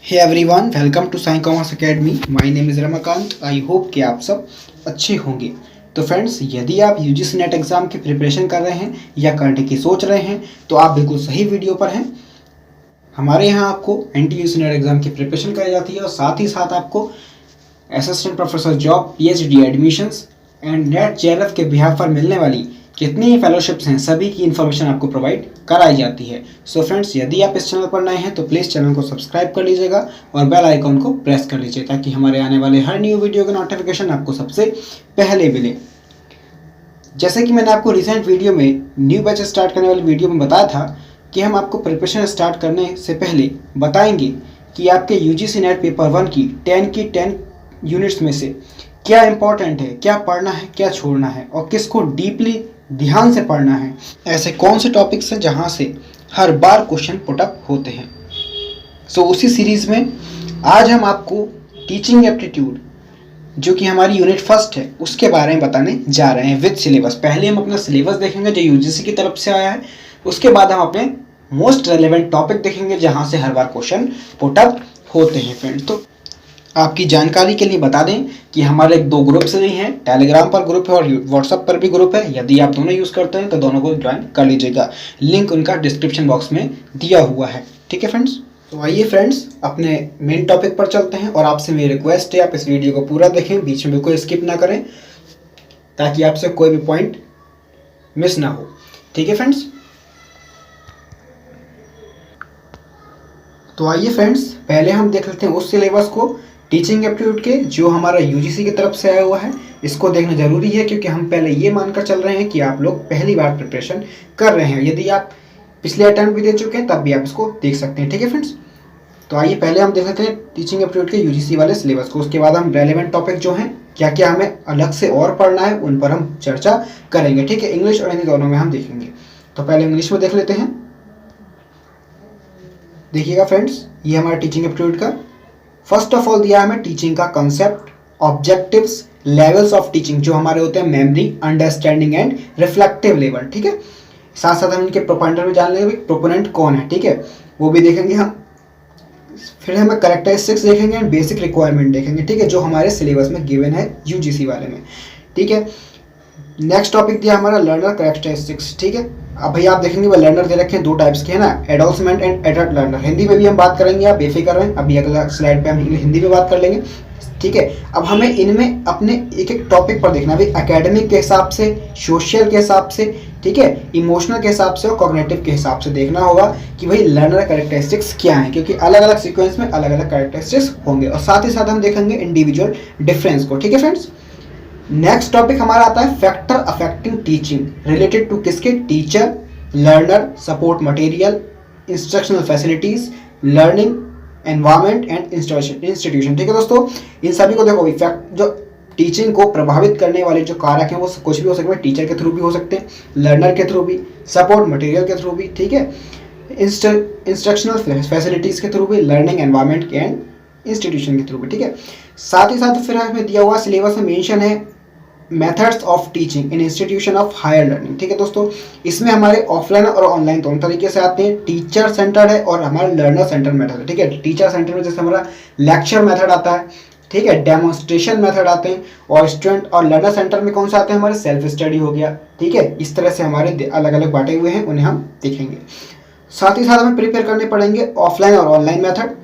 Hey everyone, welcome to Sai commerce academy. My name is Ramakant. I hope कि आप सब अच्छे होंगे। तो फ्रेंड्स, यदि आप यूजीसी नेट एग्ज़ाम की प्रिपरेशन कर रहे हैं या करने की सोच रहे हैं तो आप बिल्कुल सही वीडियो पर हैं। हमारे यहाँ आपको एनटीयूसी नेट एग्ज़ाम की प्रिपरेशन कराई जाती है और साथ ही साथ आपको assistant professor job, PhD admissions and net JRF के बिहाफ पर मिलने वाली कितनी ही फेलोशिप्स हैं, सभी की इन्फॉर्मेशन आपको प्रोवाइड कराई जाती है। सो फ्रेंड्स, यदि आप इस चैनल पर नए हैं तो प्लीज़ चैनल को सब्सक्राइब कर लीजिएगा और बेल आइकॉन को प्रेस कर लीजिए ताकि हमारे आने वाले हर न्यू वीडियो का नोटिफिकेशन आपको सबसे पहले मिले। जैसे कि मैंने आपको रिसेंट वीडियो में न्यू बैच स्टार्ट करने वाली वीडियो में बताया था कि हम आपको प्रिपरेशन स्टार्ट करने से पहले बताएंगे कि आपके यूजीसी नेट पेपर 1 की 10 यूनिट्स में से क्या इंपॉर्टेंट है, क्या पढ़ना है, क्या छोड़ना है और किसको डीपली ध्यान से पढ़ना है। ऐसे कौन से टॉपिक्स हैं जहां से हर बार क्वेश्चन पुटअप होते हैं। सो उसी सीरीज में आज हम आपको टीचिंग एप्टीट्यूड, जो कि हमारी यूनिट फर्स्ट है, उसके बारे में बताने जा रहे हैं विद सिलेबस। पहले हम अपना सिलेबस देखेंगे जो यूजीसी की तरफ से आया है, उसके बाद हम अपने मोस्ट रेलेवेंट टॉपिक देखेंगे जहां से हर बार क्वेश्चन पुटअप होते हैं। फ्रेंड्स, तो आपकी जानकारी के लिए बता दें कि हमारे 2 ग्रुप्स भी हैं। टेलीग्राम पर ग्रुप है और व्हाट्सएप पर भी ग्रुप है। यदि आप दोनों यूज़ करते हैं तो दोनों को ज्वाइन कर लीजिएगा। लिंक उनका डिस्क्रिप्शन बॉक्स में दिया हुआ है। ठीक है फ्रेंड्स, तो आइए फ्रेंड्स अपने मेन टॉपिक पर चलते हैं और आपसे मेरी रिक्वेस्ट है आप इस वीडियो को पूरा देखें, बीच में बिल्कुल स्किप ना करें ताकि आपसे कोई भी पॉइंट मिस ना हो। ठीक है फ्रेंड्स, तो आइए फ्रेंड्स पहले हम देख लेते हैं उस सिलेबस को टीचिंग एप्टीट्यूड के जो हमारा यूजीसी की तरफ से आया हुआ है। इसको देखना जरूरी है क्योंकि हम पहले ये मानकर चल रहे हैं कि आप लोग पहली बार प्रिपरेशन कर रहे हैं। यदि आप पिछले अटेम्प्ट भी दे चुके हैं तब भी आप इसको देख सकते हैं। ठीक है फ्रेंड्स, तो आइए पहले हम देख लेते हैं टीचिंग एप्टीट्यूड के यूजीसी वाले सिलेबस को। उसके बाद हम रेलेवेंट टॉपिक जो हैं, क्या क्या हमें अलग से और पढ़ना है, उन पर हम चर्चा करेंगे। ठीक है, इंग्लिश और हिंदी दोनों में हम देखेंगे। तो पहले इंग्लिश में देख लेते हैं। देखिएगा फ्रेंड्स, ये हमारा टीचिंग एप्टीट्यूड का फर्स्ट ऑफ ऑल दिया हमें टीचिंग का concept, objectives, levels of teaching जो हमारे होते हैं memory, understanding and reflective level. ठीक है, साथ साथ हम इनके प्रोपोनेंट में जान लेंगे प्रोपोनेंट कौन है। ठीक है, वो भी देखेंगे हम। फिर हमें कैरेक्टरिस्टिक्स देखेंगे एंड बेसिक रिक्वायरमेंट देखेंगे। ठीक है, जो हमारे सिलेबस में गिवन है यूजीसी वाले में। ठीक है, नेक्स्ट टॉपिक दिया हमारा लर्नर कैरेक्टरिस्टिक्स। ठीक है, अब भैया आप देखेंगे वो लर्नर दे रखे हैं 2 टाइप्स के, है ना, एडोल्समेंट एंड एडल्ट लर्नर। हिंदी में भी हम बात करेंगे, आप बेफिक्र रहें, अभी अगला स्लाइड पे हम हिंदी में बात कर लेंगे। ठीक है, अब हमें इनमें अपने एक एक टॉपिक पर देखना है भाई, एकेडमिक के हिसाब से, सोशल के हिसाब से, ठीक है, इमोशनल के हिसाब से और कॉग्निटिव के हिसाब से देखना होगा कि भाई लर्नर कैरेक्टरिस्टिक्स क्या हैं, क्योंकि अलग अलग सीक्वेंस में अलग अलग कैरेक्टरिस्टिक्स होंगे और साथ ही साथ हम देखेंगे इंडिविजुअल डिफरेंस को। ठीक है फ्रेंड्स, नेक्स्ट टॉपिक हमारा आता है factor affecting teaching, related to किसके, teacher, learner, support material, instructional facilities, learning environment and institution. ठीक है दोस्तों, इन सभी को देखो, इफेक्ट जो टीचिंग को प्रभावित करने वाले जो कारक हैं वो कुछ भी हो सकते हैं। टीचर के थ्रू भी हो सकते हैं, लर्नर के थ्रू भी, सपोर्ट मटेरियल के थ्रू भी, ठीक है, इंस्ट्रक्शनल फैसिलिटीज के थ्रू भी, लर्निंग एनवायरनमेंट एंड इंस्टीट्यूशन के थ्रू भी। ठीक है, साथ ही साथ फिर हमें दिया हुआ सिलेबस में मेंशन है methods of teaching in institution of higher learning. ठीक है दोस्तों, इसमें हमारे ऑफलाइन और ऑनलाइन दोनों तरीके से आते हैं। टीचर सेंटर्ड है और हमारा लर्नर सेंटर मेथड है। ठीक है, टीचर सेंटर में जैसे हमारा लेक्चर मेथड आता है, ठीक है, डेमोन्स्ट्रेशन मेथड आते हैं, और स्टूडेंट और लर्नर सेंटर में कौन सा आते हैं, हमारे सेल्फ स्टडी हो गया। ठीक है, इस तरह से हमारे अलग अलग बांटे हुए हैं, उन्हें हम देखेंगे। साथ ही साथ हमें प्रिपेयर करने पड़ेंगे ऑफलाइन और ऑनलाइन मेथड।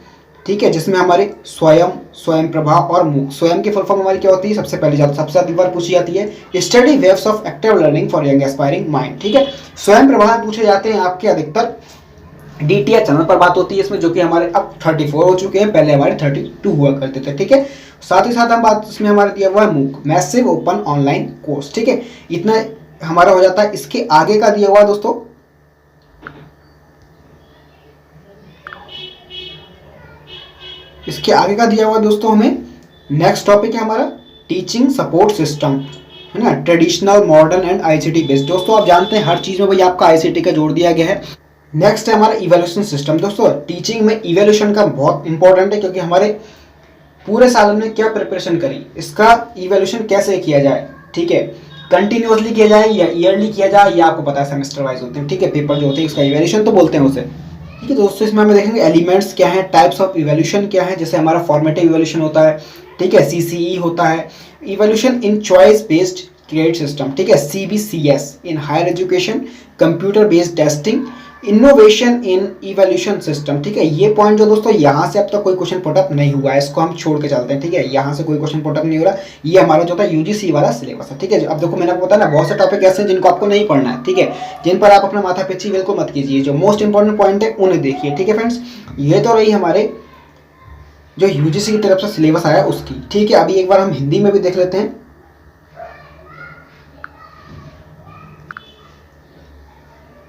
ठीक है, जिसमें हमारे स्वयं प्रभा और मूक। स्वयं की फुल फॉर्म हमारी क्या होती है, सबसे ज्यादा बार पूछी जाती है study waves of active learning for young aspiring mind. ठीक है, स्वयं प्रभा पूछे जाते हैं आपके अधिकतर डीटीएच चैनल पर बात होती है इसमें, जो कि हमारे अब 34 हो चुके हैं, पहले हमारे 32 हुआ करते थे। ठीक है, साथ ही साथ हम बात इसमें हमारे दिया हुआ है मूक, मैसिव ओपन ऑनलाइन कोर्स। ठीक है, इतना हमारा हो जाता है। इसके आगे का दिया हुआ दोस्तों, इसके आगे का दिया हुआ दोस्तों हमें नेक्स्ट टॉपिक है हमारा टीचिंग सपोर्ट सिस्टम, है ना, traditional, modern and ICT based. दोस्तों आप जानते हैं हर चीज में भाई आपका आईसीटी का जोड़ दिया गया है। नेक्स्ट है हमारा इवैल्यूएशन सिस्टम। दोस्तों टीचिंग में इवैल्यूएशन का बहुत इंपॉर्टेंट है, क्योंकि हमारे पूरे साल हमने क्या प्रिपरेशन करी, इसका इवैल्यूएशन कैसे किया जाए। ठीक है, कंटिन्यूअसली किया जाए या ईयरली किया जाए, या आपको पता है सेमेस्टर वाइज होते हैं। ठीक है, पेपर जो होते हैं उसका इवैल्यूएशन तो बोलते हैं उसे, ठीक है दोस्तों, इसमें हमें देखेंगे एलिमेंट्स क्या है, टाइप्स ऑफ इवोल्यूशन क्या है, जैसे हमारा फॉर्मेटिव इवोल्यूशन होता है, ठीक है, सीसीई होता है, evolution in choice based credit system, ठीक है, CBCS in higher education, computer based testing, innovation in evolution system, ठीक है। ये पॉइंट जो दोस्तों यहाँ से अब तक कोई क्वेश्चन पुटअप नहीं हुआ है, इसको हम छोड़ के चलते हैं, ठीक है, यहाँ से कोई क्वेश्चन पुटअप नहीं हो रहा, ये हमारा जो था यूजीसी वाला सिलेबस है, ठीक है। अब देखो मैंने आपको बताया ना, बहुत से टॉपिक ऐसे हैं जिनको आपको नहीं पढ़ना है, ठीक है, जिन पर आप अपना माथा पेची बिल्कुल मत कीजिए, जो मोस्ट इंपॉर्टेंट पॉइंट है उन्हें देखिए, ठीक है फ्रेंड्स। ये तो रही हमारे जो यूजीसी की तरफ से सिलेबस आया उसकी, ठीक है। अभी एक बार हम हिंदी में भी देख लेते हैं।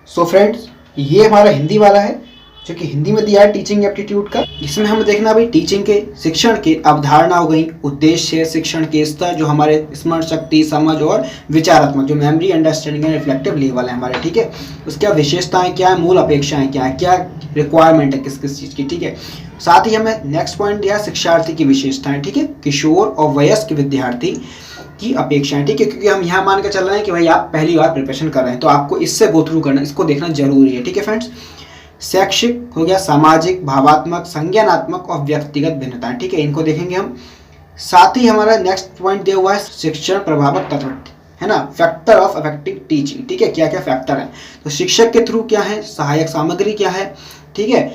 सो फ्रेंड्स, ये हमारा हिंदी वाला है जो कि हिंदी में दिया है टीचिंग एप्टीट्यूड का। इसमें हमें देखना भाई टीचिंग के शिक्षण की अवधारणा हो गई, उद्देश्य, शिक्षण के स्तर, जो हमारे स्मरण शक्ति, समझ और विचारात्मक, जो memory, understanding and reflective level है हमारे, ठीक है, उसकी विशेषताएं क्या है, मूल अपेक्षाएं क्या है, क्या रिक्वायरमेंट है किस किस चीज की, ठीक है। साथ ही हमें नेक्स्ट पॉइंट दिया शिक्षार्थी की विशेषताएं, ठीक है, किशोर और वयस्क विद्यार्थी की अपेक्षाएं, ठीक है, क्योंकि हम यहाँ मान के चल रहे हैं कि भाई आप पहली बार प्रिपरेशन कर रहे हैं तो आपको इससे गो थ्रू करना, इसको देखना जरूरी है, ठीक है फ्रेंड्स। शैक्षिक हो गया, सामाजिक, भावात्मक, संज्ञानात्मक और व्यक्तिगत भिन्नताएं, ठीक है, इनको देखेंगे हम। साथ ही हमारा नेक्स्ट पॉइंट दिया हुआ है शिक्षण प्रभावक तत्व, है ना, फैक्टर ऑफ इफेक्टिव टीचिंग, ठीक है, क्या क्या फैक्टर है, तो शिक्षक के थ्रू क्या है, सहायक सामग्री क्या है, ठीक है,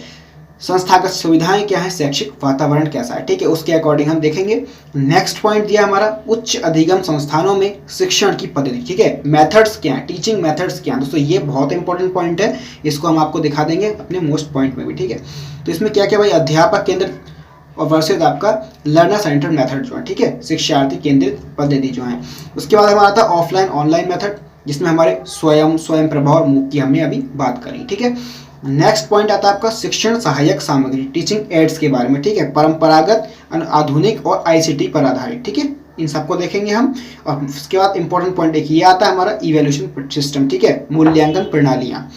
संस्थागत सुविधाएं क्या है, शैक्षिक वातावरण कैसा है, ठीक है, उसके अकॉर्डिंग हम देखेंगे। नेक्स्ट पॉइंट दिया हमारा उच्च अधिगम संस्थानों में शिक्षण की पद्धति, ठीक है, मेथड्स क्या है, टीचिंग मेथड्स क्या है दोस्तों, ये बहुत इंपॉर्टेंट पॉइंट है, इसको हम आपको दिखा देंगे अपने मोस्ट पॉइंट में भी, ठीक है। तो इसमें क्या क्या भाई, अध्यापक केंद्रित और वर्सेज आपका लर्नर सेंटर्ड मेथड जो है, ठीक है, शिक्षार्थी केंद्रित पद्धति जो है। उसके बाद हमारा आता है ऑफलाइन ऑनलाइन मेथड, जिसमें हमारे स्वयं प्रभाव और मूक की हमने अभी बात करी, ठीक है। नेक्स्ट पॉइंट आता है आपका शिक्षण सहायक सामग्री, टीचिंग एड्स के बारे में, ठीक है, परंपरागत, आधुनिक और आईसीटी पर आधारित, ठीक है, इन सबको देखेंगे हम। और उसके बाद इंपॉर्टेंट पॉइंट एक ये आता है हमारा इवैल्यूएशन सिस्टम, ठीक है, मूल्यांकन प्रणालियाँ।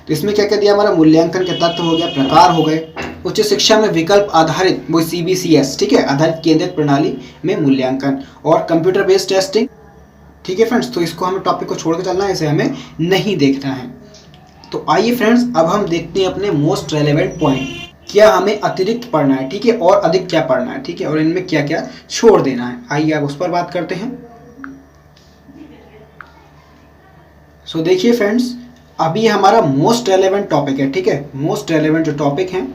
तो इसमें क्या क्या दिया हमारा, मूल्यांकन के तत्व हो गया, प्रकार हो गए, उच्च शिक्षा में विकल्प आधारित, वो सीबीसीएस, ठीक है, आधारित केंद्रित प्रणाली में मूल्यांकन, और कंप्यूटर बेस्ड टेस्टिंग, ठीक है फ्रेंड्स। तो इसको हमें टॉपिक को छोड़ के चलना है, इसे हमें नहीं देखना है। तो आइए फ्रेंड्स, अब हम देखते हैं अपने मोस्ट रेलेवेंट पॉइंट, क्या हमें अतिरिक्त पढ़ना है, ठीक है, और अधिक क्या पढ़ना है, ठीक है, और इनमें क्या क्या छोड़ देना है। आइए अब उस पर बात करते हैं। सो देखिए फ्रेंड्स, अभी हमारा मोस्ट रेलेवेंट टॉपिक है, ठीक है, मोस्ट रेलेवेंट जो टॉपिक हैं।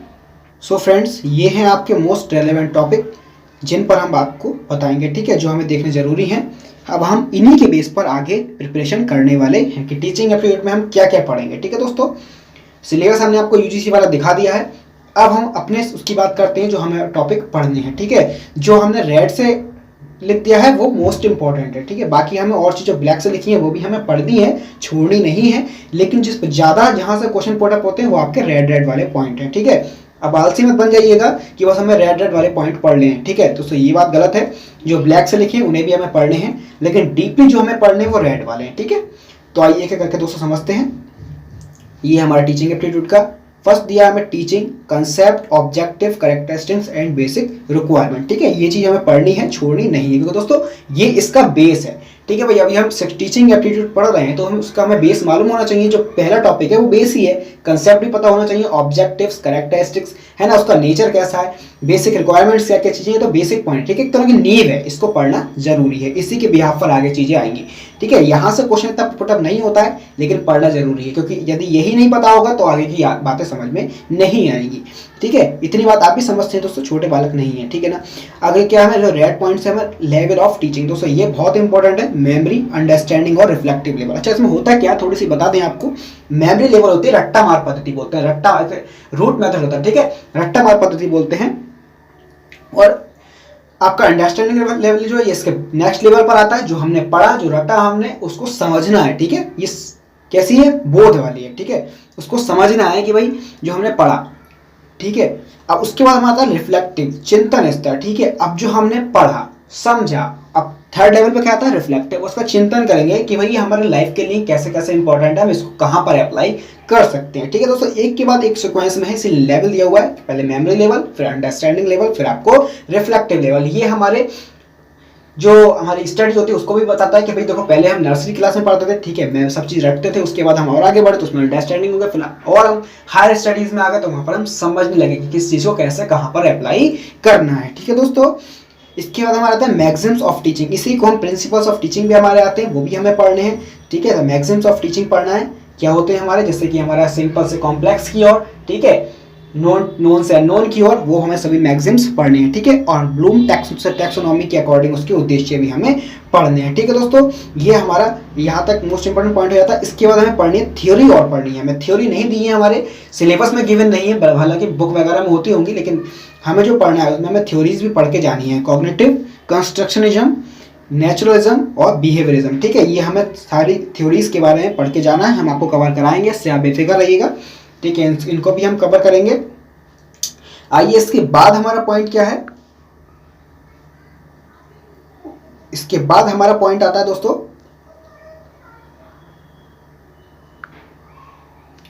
सो फ्रेंड्स, ये हैं आपके मोस्ट रेलेवेंट टॉपिक जिन पर हम आपको बताएंगे, ठीक है, जो हमें देखने जरूरी हैं। अब हम इन्हीं के बेस पर आगे प्रिपरेशन करने वाले हैं कि टीचिंग एप्टीट्यूड में हम क्या क्या पढ़ेंगे, ठीक है दोस्तों। सिलेबस हमने आपको यूजीसी वाला दिखा दिया है। अब हम अपने उसकी बात करते हैं जो हमें टॉपिक पढ़ने हैं, ठीक है। जो हमने रेड से लिख दिया है वो मोस्ट इंपॉर्टेंट है, ठीक है, बाकी हमें और चीज़ें ब्लैक से लिखी है वो भी हमें पढ़नी है, छोड़नी नहीं है, लेकिन जिस ज़्यादा जहाँ से क्वेश्चन पुटअप होते हैं वो आपके रेड वाले पॉइंट हैं, ठीक है। अब आलसी मत बन जाइएगा कि बस हमें रेड वाले पॉइंट पढ़ लें, ठीक है, तो ये बात गलत है। जो ब्लैक से लिखे हैं उन्हें भी हमें पढ़ने हैं, लेकिन डीपली जो हमें पढ़ने हैं वो रेड वाले हैं, ठीक है। तो आइए क्या करके दोस्तों समझते हैं। ये हमारा टीचिंग एप्टीट्यूड का फर्स्ट दिया हमें teaching concept, objective, characteristics and basic requirement, ठीक है, ये चीज़ हमें पढ़नी है, छोड़नी नहीं है, क्योंकि दोस्तों ये इसका बेस है, ठीक है भाई। अभी हम टीचिंग एप्टीट्यूड पढ़ रहे हैं तो हमें बेस मालूम होना चाहिए, जो पहला टॉपिक है वो बेस ही है, कंसेप्ट भी पता होना चाहिए, ऑब्जेक्टिव्स, कैरेक्टरिस्टिक्स, है ना, उसका नेचर कैसा है, बेसिक रिक्वायरमेंट्स क्या क्या चीज़ें, तो बेसिक पॉइंट, ठीक है, एक तरह की नींव है, इसको पढ़ना जरूरी है, इसी के बिहाफ पर आगे चीज़ें आएंगी, ठीक है। यहाँ से क्वेश्चन इतना पुटअप नहीं होता है, लेकिन पढ़ना जरूरी है, क्योंकि यदि यही नहीं पता होगा तो आगे की बातें समझ में नहीं आएंगी, ठीक है। इतनी बात आप भी समझते हैं दोस्तों, छोटे बालक नहीं है, ठीक है ना। आगे क्या है, जो रेड पॉइंट्स है हमारे लेवल ऑफ टीचिंग, दोस्तों ये बहुत इंपॉर्टेंट है, मेमोरी, अंडरस्टैंडिंग और रिफ्लेक्टिव लेवल। अच्छा, इसमें होता क्या, थोड़ी सी बता दें आपको। मेमोरी लेवल होती है, रट्टा मार पद्धति बोलते हैं, रट्टा रूट मेथड होता है, ठीक है, रट्टा मार पद्धति बोलते हैं। और आपका अंडरस्टैंडिंग लेवल जो है ये इसके नेक्स्ट लेवल पर आता है, जो हमने पढ़ा, जो रटा हमने, उसको समझना है, ठीक है। ये कैसी है, बोध वाली है, ठीक है, उसको समझना है कि भाई जो हमने पढ़ा, ठीक है। अब उसके बाद हमारा रिफ्लेक्टिव, चिंतन स्तर, ठीक है। अब जो हमने पढ़ा समझा, अब थर्ड लेवल पे क्या आता है, रिफ्लेक्टिव, उसका चिंतन करेंगे कि भाई हमारे लाइफ के लिए कैसे कैसे इंपॉर्टेंट है, हम इसको कहाँ पर अप्लाई कर सकते हैं, ठीक है दोस्तों। एक के बाद एक सीक्वेंस में है, इसी लेवल दिया हुआ है, पहले मेमोरी लेवल, फिर अंडरस्टैंडिंग लेवल, फिर आपको रिफ्लेक्टिव लेवल। ये हमारे जो हमारी स्टडी होती है उसको भी बताता है कि भाई देखो पहले हम नर्सरी क्लास में पढ़ते थे, ठीक है, मैं सब चीज़ रखते थे, उसके बाद हम और आगे बढ़े तो उसमें अंडरस्टैंडिंग हो गया, फिर और हम हायर स्टडीज़ में आ गए तो वहाँ पर हम समझने लगे कि किस चीज़ को कैसे कहाँ पर अप्लाई करना है। ठीक है दोस्तों, इसके बाद हमारा आता है मैक्सिम्स ऑफ टीचिंग, इसी को हम प्रिंसिपल्स ऑफ टीचिंग भी हमारे आते हैं, वो भी हमें पढ़ने हैं। ठीक है, तो मैक्सिम्स ऑफ टीचिंग पढ़ना है, क्या होते हैं हमारे, जैसे कि हमारा सिंपल से कॉम्प्लेक्स की ओर, ठीक है, नोन से अननोन की ओर, वो हमें सभी मैक्सिम्स पढ़ने हैं। ठीक है, और ब्लूम टैक्सोनॉमी के अकॉर्डिंग उसके उद्देश्य भी हमें पढ़ने हैं। ठीक है दोस्तों, ये हमारा यहाँ तक मोस्ट इंपोर्टेंट पॉइंट हो जाता है। इसके बाद हमें पढ़नी है थ्योरी, और पढ़नी है हमें थ्योरी नहीं दी है, हमारे सिलेबस में गिवन नहीं है, हालांकि बुक वगैरह में होती होंगी, लेकिन हमें जो पढ़ना है उसमें हमें थ्योरीज भी पढ़ के जानी है, कॉग्निटिव, कंस्ट्रक्शनिज्म, नेचुरलिज्म और बिहेवियरिज्म। ठीक है, ये हमें सारी थ्योरीज के बारे में पढ़ के जाना है, हम आपको कवर कराएंगे, इससे आप बेफिक्र रहिएगा। ठीक है, इनको भी हम कवर करेंगे। आइए इसके बाद हमारा पॉइंट क्या है, इसके बाद हमारा पॉइंट आता है दोस्तों,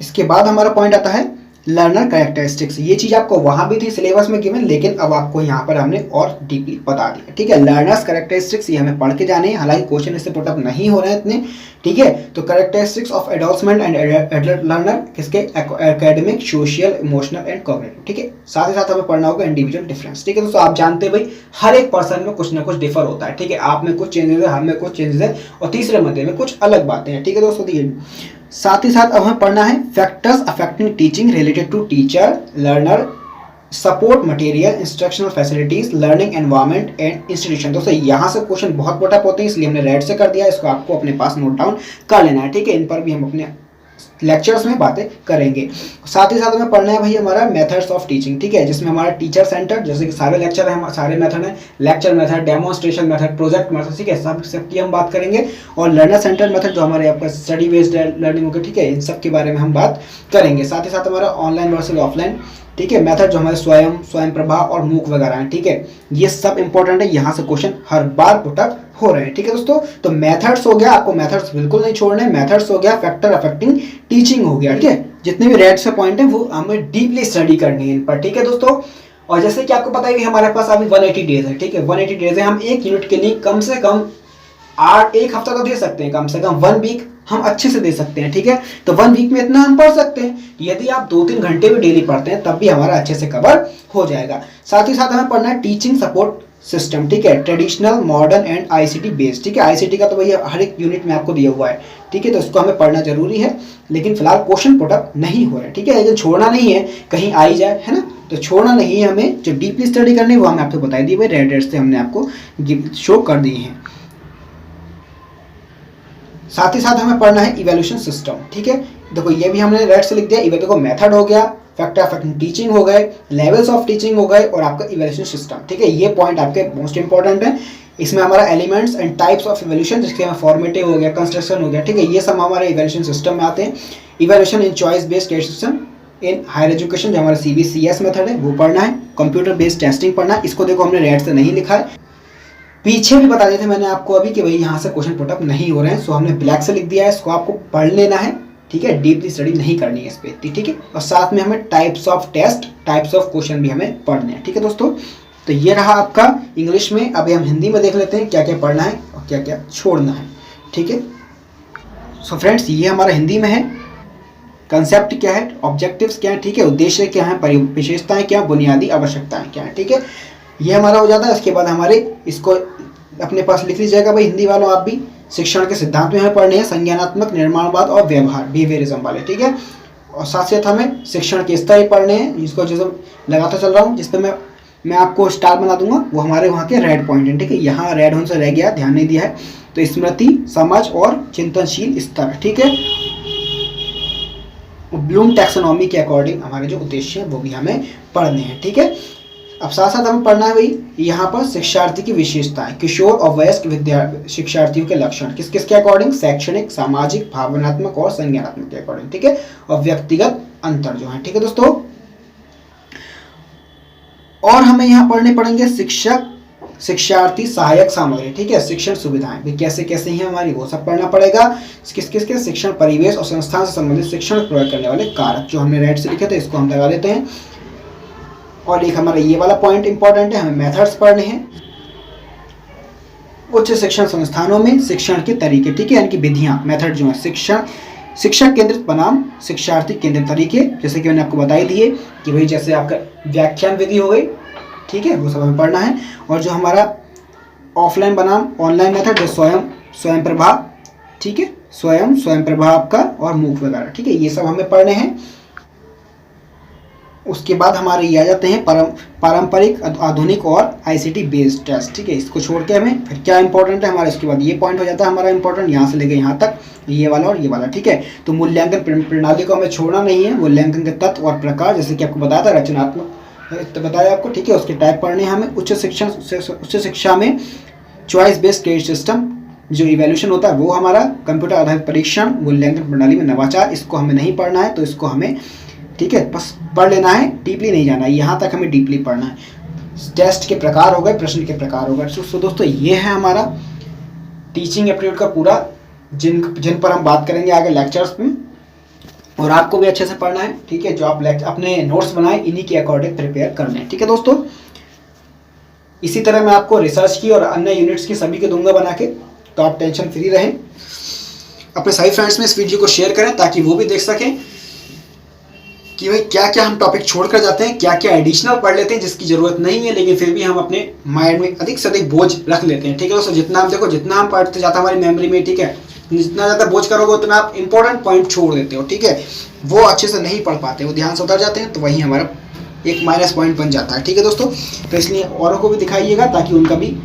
इसके बाद हमारा पॉइंट आता है लर्नर कैरेक्टरिस्टिक्स। ये चीज आपको वहां भी थी सिलेबस में गिवन, लेकिन अब आपको यहाँ पर हमने और डीपली बता दिया। ठीक है, लर्नर्स कैरेक्टरिस्टिक्स ये हमें पढ़ के जाने हैं, हालांकि क्वेश्चन इससे पुटअप नहीं हो रहे हैं इतने। ठीक है, तो characteristics of adolescence and adult learner, किसके, academic, social, emotional and cognitive. ठीक है, साथ ही साथ हमें पढ़ना होगा इंडिविजुअल डिफरेंस। ठीक है दोस्तों, आप जानते हैं भाई हर एक पर्सन में कुछ ना कुछ डिफर होता है। ठीक है, आप में कुछ चेंजेस है, हम में कुछ चेंजेस है, और तीसरे बंदे में कुछ अलग बातें हैं। ठीक है दोस्तों, साथ ही साथ अब हमें पढ़ना है factors affecting teaching related to teacher, learner, support material, instructional facilities, learning environment and institution. दोस्तों यहाँ से क्वेश्चन बहुत पुटअप होते हैं, इसलिए हमने रेड से कर दिया, इसको आपको अपने पास नोट डाउन कर लेना है। ठीक है, इन पर भी हम अपने लेक्चर्स में बातें करेंगे। साथ ही साथ हमें पढ़ना है भाई हमारा मेथड्स ऑफ टीचिंग। ठीक है, जिसमें हमारा टीचर सेंटर, जैसे कि सारे लेक्चर है, सारे मेथड है, lecture method, demonstration method, project method, ठीक है, सबकी हम बात करेंगे। और लर्नर सेंटर मेथड जो हमारे आपका स्टडी बेस्ड लर्निंग होगा, ठीक है, इन सब के बारे में हम बात करेंगे। साथ ही साथ हमारा ऑनलाइन वर्सेस ऑफलाइन, ठीक है, मेथड जो हमारे स्वयं प्रभा और मूक वगैरह हैं। ठीक है, ये सब इंपॉर्टेंट है, यहाँ से क्वेश्चन हर बार पुटअप हो रहे हैं। ठीक है दोस्तों, तो मेथड्स हो गया, आपको मेथड्स बिल्कुल नहीं छोड़ने, मेथड्स हो गया, फैक्टर अफेक्टिंग टीचिंग हो गया। ठीक है, जितने भी रेड से पॉइंट है वो हमें डीपली स्टडी करनी है इन पर। ठीक है दोस्तों, और जैसे कि आपको पता है कि हमारे पास अभी 180 डेज है। ठीक है, 180 डेज है, हम एक यूनिट के लिए कम से कम एक हफ्ता तो दे सकते हैं, कम से कम 1 वीक हम अच्छे से दे सकते हैं। ठीक है, तो 1 वीक में इतना हम पढ़ सकते हैं, यदि आप 2-3 घंटे भी डेली पढ़ते हैं तब भी हमारा अच्छे से कवर हो जाएगा। साथ ही साथ हमें पढ़ना है टीचिंग सपोर्ट सिस्टम। ठीक है, traditional, modern and ICT based. ठीक है, आईसीटी का तो भैया हर एक यूनिट में आपको दिया हुआ है। ठीक है, तो इसको हमें पढ़ना जरूरी है, लेकिन फिलहाल क्वेश्चन पुटअप नहीं हो रहा है। ठीक है, लेकिन छोड़ना नहीं है, कहीं आ ही जाए, है ना, तो छोड़ना नहीं है, हमें जो डीपली स्टडी करनी है वो हमने आपको बताई दी, रेड रेड से हमने आपको शो कर दिए हैं। साथ ही साथ हमें पढ़ना है इवैल्यूएशन सिस्टम। ठीक है, देखो ये भी हमने रेड से लिख दिया, देखो मेथड हो गया, फैक्टर अफेक्टिंग टीचिंग हो गए, लेवल्स ऑफ टीचिंग हो गए, और आपका इवैल्यूएशन सिस्टम। ठीक है, ये पॉइंट आपके मोस्ट इंपॉर्टेंट है। इसमें हमारा elements and types of evaluation, जिसके में फॉर्मेटिव हो गया, कंस्ट्रक्शन हो गया। ठीक है, ये सब हमारे इवैल्यूएशन सिस्टम में आते हैं। Evaluation in choice based credit system in higher education, जो हमारा CBCS मेथड है वो पढ़ना है। कंप्यूटर बेस्ड टेस्टिंग पढ़ना है, इसको देखो हमने रेड से नहीं लिखा है, पीछे भी बता दिए थे मैंने आपको अभी कि भाई यहाँ से क्वेश्चन पुटअप नहीं हो रहे हैं, सो हमने ब्लैक से लिख दिया है, इसको आपको पढ़ लेना है। ठीक है, डीपली स्टडी नहीं करनी है इस पर। ठीक है, और साथ में हमें types of test, types of question भी हमें पढ़ने हैं। ठीक है दोस्तों, तो ये रहा आपका इंग्लिश में। अभी हम हिंदी में देख लेते हैं क्या क्या पढ़ना है और क्या क्या छोड़ना है। ठीक है, सो फ्रेंड्स ये हमारा हिंदी में है। कंसेप्ट क्या है, ऑब्जेक्टिव्स क्या है, ठीक है, उद्देश्य क्या है, विशेषताएं क्या, बुनियादी आवश्यकताएं क्या है। ठीक है, ये हमारा हो जाता है। इसके बाद हमारे इसको अपने पास लिख लीजिएगा भाई हिंदी वालों, आप भी शिक्षण के सिद्धांत में हमें पढ़ने हैं, संज्ञानात्मक, निर्माणवाद और व्यवहार, बिहेवियरिज्म वाले। ठीक है, और साथ साथ हमें शिक्षण के स्तर पढ़ने हैं, जिसको जैसे लगाता चल रहा हूँ, जिस पर मैं आपको स्टार बना दूंगा, वो हमारे वहाँ के रेड पॉइंट हैं। ठीक है, यहाँ रेड होने से रह गया, ध्यान नहीं दिया है, तो स्मृति, समझ और चिंतनशील स्तर। ठीक है, ब्लूम टैक्सोनॉमी के अकॉर्डिंग हमारे जो उद्देश्य हैं वो भी हमें पढ़ने हैं। ठीक है, अब साथ साथ हमें पढ़ना है भाई यहाँ पर शिक्षार्थी की विशेषताएं, किशोर और वयस्क शिक्षार्थियों के लक्षण, किस किस के अकॉर्डिंग, शैक्षणिक, सामाजिक, भावनात्मक और संज्ञानात्मक के अकॉर्डिंग। ठीक है, और व्यक्तिगत अंतर जो है। ठीक है दोस्तों, और हमें यहाँ पढ़ने पड़ेंगे शिक्षक, शिक्षार्थी, सहायक सामग्री। ठीक है, शिक्षण सुविधाएं भी कैसे कैसे हैं हमारी, वो सब पढ़ना पड़ेगा। किस किस के, शिक्षण परिवेश और संस्थान से संबंधित शिक्षण प्रयोग करने वाले कारक, जो हमने रेड से लिखे थे इसको हम लगा देते हैं। और एक हमारा ये वाला पॉइंट इंपॉर्टेंट है, हमें मेथड्स पढ़ने हैं। उच्च शिक्षण संस्थानों में शिक्षण के तरीके, ठीक है, यानी कि विधियां, मेथड जो है, शिक्षक केंद्रित बनाम शिक्षार्थी केंद्रित तरीके, जैसे कि मैंने आपको बताई दिए कि भाई जैसे आपका व्याख्यान विधि हो गई, ठीक है, वो सब हमें पढ़ना है। और जो हमारा ऑफलाइन बनाम ऑनलाइन मेथड, जो स्वयं प्रभा, ठीक है, स्वयं प्रभा आपका और मूक वगैरह, ठीक है, ये सब हमें पढ़ने हैं। उसके बाद हमारे ये आ जाते हैं पारंपरिक, आधुनिक और आईसीटी बेस्ड टेस्ट, ठीक है। इसको छोड़ के हमें फिर क्या इंपॉर्टेंट है हमारा, इसके बाद ये पॉइंट हो जाता है हमारा इंपॉर्टेंट, यहाँ से लेके यहाँ तक, ये वाला और ये वाला, ठीक है। तो मूल्यांकन प्रणाली को हमें छोड़ना नहीं है। मूल्यांकन के तत्व और प्रकार, जैसे कि आपको बताया था, रचनात्मक बताया आपको, ठीक है, उसके टाइप पढ़ने हैं हमें। उच्च शिक्षा में चॉइस बेस्ड क्रेडिट सिस्टम, जो इवैल्यूएशन होता है वो हमारा, कंप्यूटर आधारित परीक्षण, मूल्यांकन प्रणाली में नवाचार, इसको हमें नहीं पढ़ना है, तो इसको हमें, ठीक है, बस पढ़ लेना है, डीपली नहीं जाना है, यहाँ तक हमें डीपली पढ़ना है। टेस्ट के प्रकार हो गए, प्रश्न के प्रकार हो गए। तो दोस्तों ये है हमारा टीचिंग एप्टीट्यूड का पूरा, जिन पर हम बात करेंगे आगे लेक्चर्स में, और आपको भी अच्छे से पढ़ना है, ठीक है। जो आप अपने नोट्स बनाए इन्हीं के अकॉर्डिंग प्रिपेयर करने हैं, ठीक है दोस्तों। इसी तरह मैं आपको रिसर्च की और अन्य यूनिट्स की सभी के दूंगा बना के, तो आप टेंशन फ्री रहें। अपने सभी फ्रेंड्स में इस वीडियो को शेयर करें ताकि वो भी देख सकें कि भाई क्या क्या हम टॉपिक छोड़कर जाते हैं, क्या क्या एडिशनल पढ़ लेते हैं जिसकी जरूरत नहीं है, लेकिन फिर भी हम अपने माइंड में अधिक से अधिक बोझ रख लेते हैं, ठीक है दोस्तों। जितना हम देखो, जितना हम पढ़ते जाता हमारी मेमोरी में, ठीक है, जितना ज़्यादा बोझ करोगे उतना आप इंपॉर्टेंट पॉइंट छोड़ देते हो, ठीक है, वो अच्छे से नहीं पढ़ पाते, वो ध्यान से उतर जाते हैं, तो वही हमारा एक माइनस पॉइंट बन जाता है, ठीक है दोस्तों। तो इसलिए औरों को भी दिखाइएगा ताकि उनका भी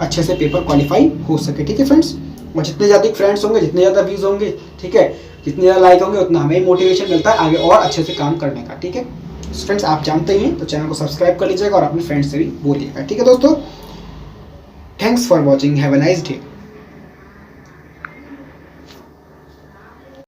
अच्छे से पेपर क्वालिफाई हो सके, ठीक है फ्रेंड्स। और जितने ज़्यादा फ्रेंड्स होंगे, जितने ज़्यादा व्यूज़ होंगे, ठीक है, जितने ज़्यादा लाइक होंगे, उतना हमें मोटिवेशन मिलता है आगे और अच्छे से काम करने का, ठीक है फ्रेंड्स। आप जानते ही हैं, तो चैनल को सब्सक्राइब कर लीजिएगा और अपने फ्रेंड्स से भी बोलिएगा, ठीक है दोस्तों। Thanks for watching, have a nice day.